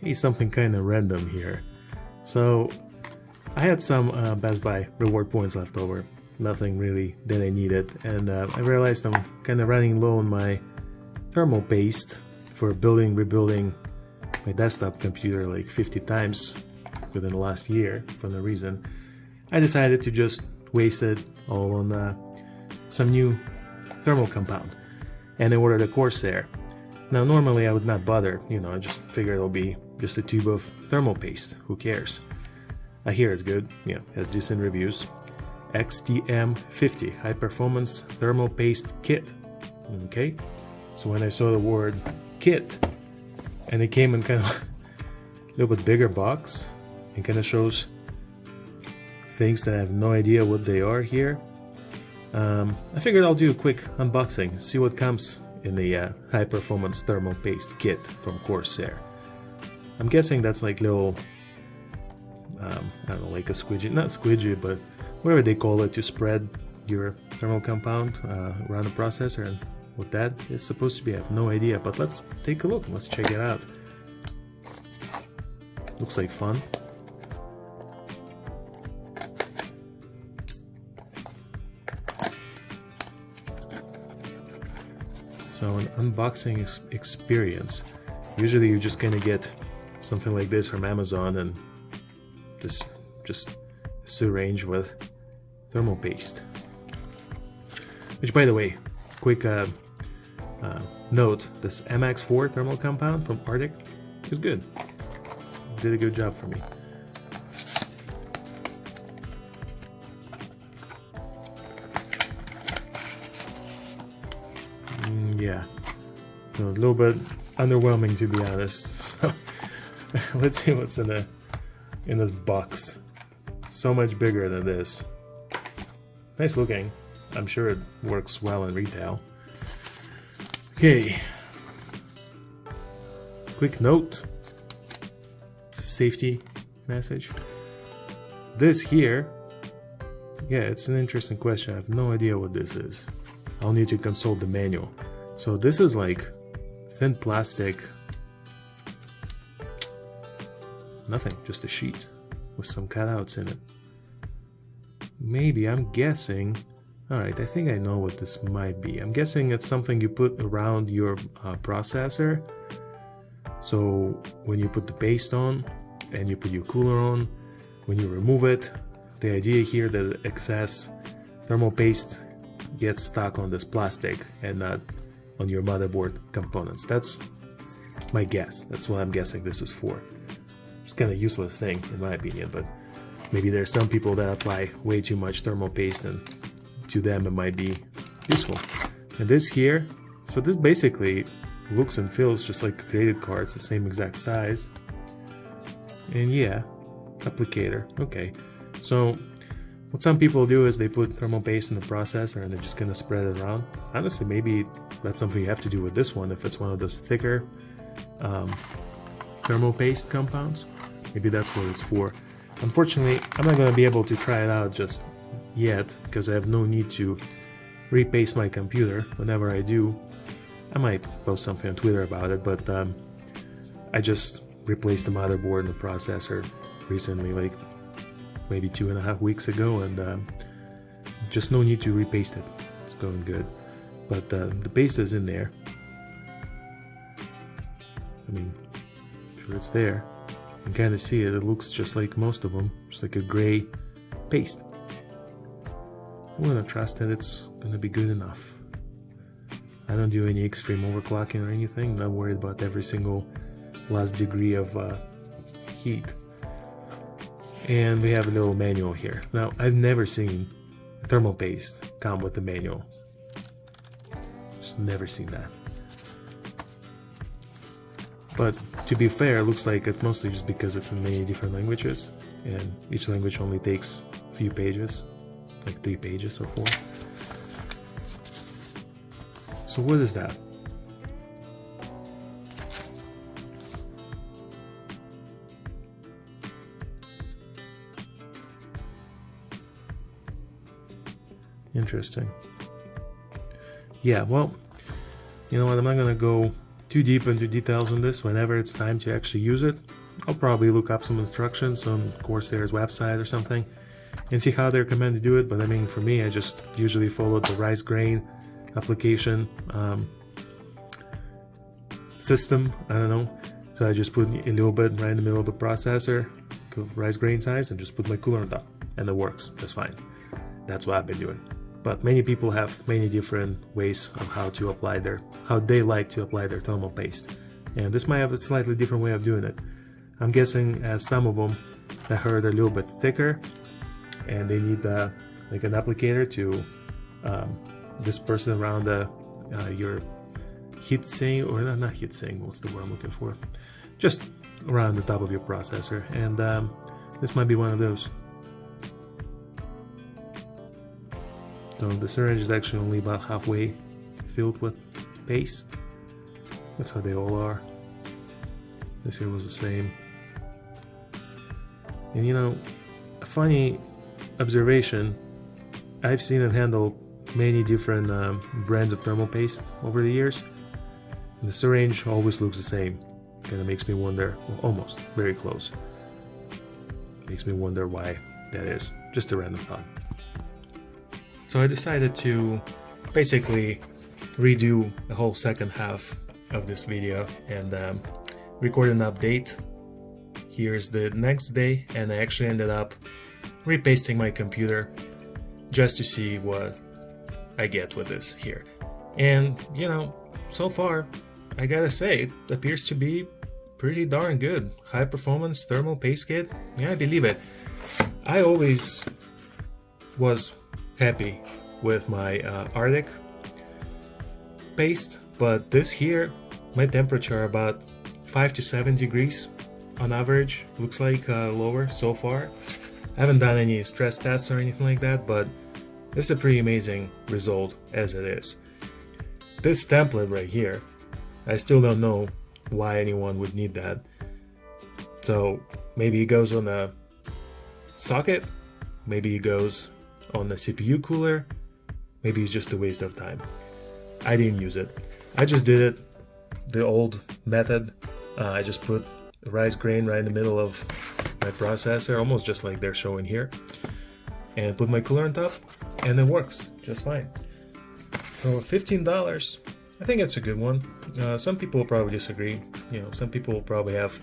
hey, something kind of random here. So I had some Best Buy reward points left over, nothing really that I needed, and I realized I'm kind of running low on my thermal paste for rebuilding my desktop computer like 50 times within the last year for no reason. I decided to just waste it all on some new thermal compound, and I ordered a Corsair. Now normally I would not bother, I just figured it'll be just a tube of thermal paste, who cares. I hear it's good, has decent reviews. XTM50 high performance thermal paste kit. Okay, so when I saw the word kit and it came in kind of a little bit bigger box and kind of shows things that I have no idea what they are here, I figured I'll do a quick unboxing, see what comes in the high performance thermal paste kit from Corsair. I'm guessing that's like little, I don't know, like a squidgy, not squidgy, but whatever they call it to spread your thermal compound around the processor, and what that is supposed to be, I have no idea, but let's take a look, let's check it out. Looks like fun. So an unboxing experience. Usually you just kind of get something like this from Amazon and just syringe with thermal paste. Which, by the way, quick note, this MX4 thermal compound from Arctic is good. Did a good job for me. Yeah, a little bit underwhelming, to be honest. So let's see what's in this box. So much bigger than this. Nice looking. I'm sure it works well in retail. Okay. Quick note. Safety message. This here, yeah, it's an interesting question. I have no idea what this is. I'll need to consult the manual. So this is like thin plastic, nothing, just a sheet with some cutouts in it. Maybe, I'm guessing, alright, I think I know what this might be. I'm guessing it's something you put around your processor. So when you put the paste on and you put your cooler on, when you remove it, the idea here that excess thermal paste gets stuck on this plastic and not on your motherboard components. That's my guess. That's what I'm guessing this is for. It's kind of useless thing in my opinion, but maybe there's some people that apply way too much thermal paste and to them it might be useful. And this here, so this basically looks and feels just like a credit card. It's the same exact size. And yeah, applicator. Okay, so what some people do is they put thermal paste in the processor and they're just gonna spread it around. Honestly, maybe that's something you have to do with this one if it's one of those thicker thermal paste compounds. Maybe that's what it's for. Unfortunately, I'm not gonna be able to try it out just yet because I have no need to repaste my computer. Whenever I do, I might post something on Twitter about it, but I just replaced the motherboard and the processor recently, like maybe 2.5 weeks ago, and just no need to repaste it. It's going good, but the paste is in there. I mean, sure, it's there. You can kind of see it. It looks just like most of them, just like a gray paste. I'm gonna trust that it's gonna be good enough. I don't do any extreme overclocking or anything. I'm not worried about every single last degree of heat. And we have a little manual here. Now, I've never seen thermal paste come with the manual. Just never seen that. But to be fair, it looks like it's mostly just because it's in many different languages, and each language only takes a few pages, like 3 pages or 4. So what is that? Interesting. Yeah, well, you know what, I'm not gonna go too deep into details on this. Whenever it's time to actually use it, I'll probably look up some instructions on Corsair's website or something and see how they recommend to do it. But I mean, for me, I just usually follow the rice grain application system. I don't know. So I just put a little bit right in the middle of the processor, rice grain size, and just put my cooler on top, and it works just fine. That's what I've been doing. But many people have many different ways of how they like to apply their thermal paste, and this might have a slightly different way of doing it. I'm guessing as some of them I heard are a little bit thicker, and they need like an applicator to disperse it around your heat sink, or not heat sink, what's the word I'm looking for? Just around the top of your processor, and this might be one of those. So the syringe is actually only about halfway filled with paste. That's how they all are. This here was the same. And you know, a funny observation, I've seen it handle many different brands of thermal paste over the years. And the syringe always looks the same. Kind of makes me wonder, well, almost very close. Makes me wonder why that is. Just a random thought. So I decided to basically redo the whole second half of this video and record an update. Here's the next day, and I actually ended up repasting my computer just to see what I get with this here. And you know, so far I gotta say, it appears to be pretty darn good. High performance thermal paste kit, yeah, I believe it. I always was happy with my Arctic paste, but this here, my temperature about 5 to 7 degrees on average, looks like lower so far. I haven't done any stress tests or anything like that, but it's a pretty amazing result as it is. This template right here, I still don't know why anyone would need that. So maybe it goes on a socket, maybe it goes on the CPU cooler, maybe it's just a waste of time. I didn't use it. I just did it the old method. I just put rice grain right in the middle of my processor, almost just like they're showing here, and put my cooler on top, and it works just fine. For $15, I think it's a good one. Some people will probably disagree. You know, some people will probably have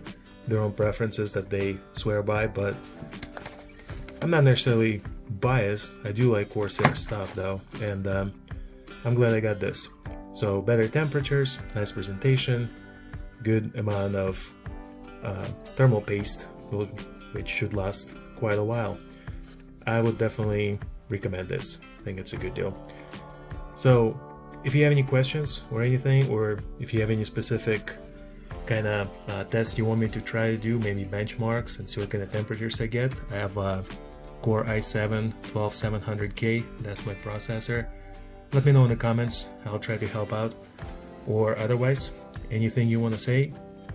their own preferences that they swear by, but I'm not necessarily biased. I do like Corsair stuff though, and I'm glad I got this. So better temperatures, nice presentation, good amount of thermal paste, which should last quite a while. I would definitely recommend this. I think it's a good deal. So if you have any questions or anything, or if you have any specific kind of tests you want me to try to do, maybe benchmarks and see what kind of temperatures I get, I have a Core i7 12700K, that's my processor. Let me know in the comments, I'll try to help out. Or otherwise, anything you want to say,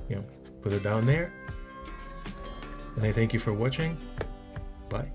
you know, put it down there. And I thank you for watching. Bye.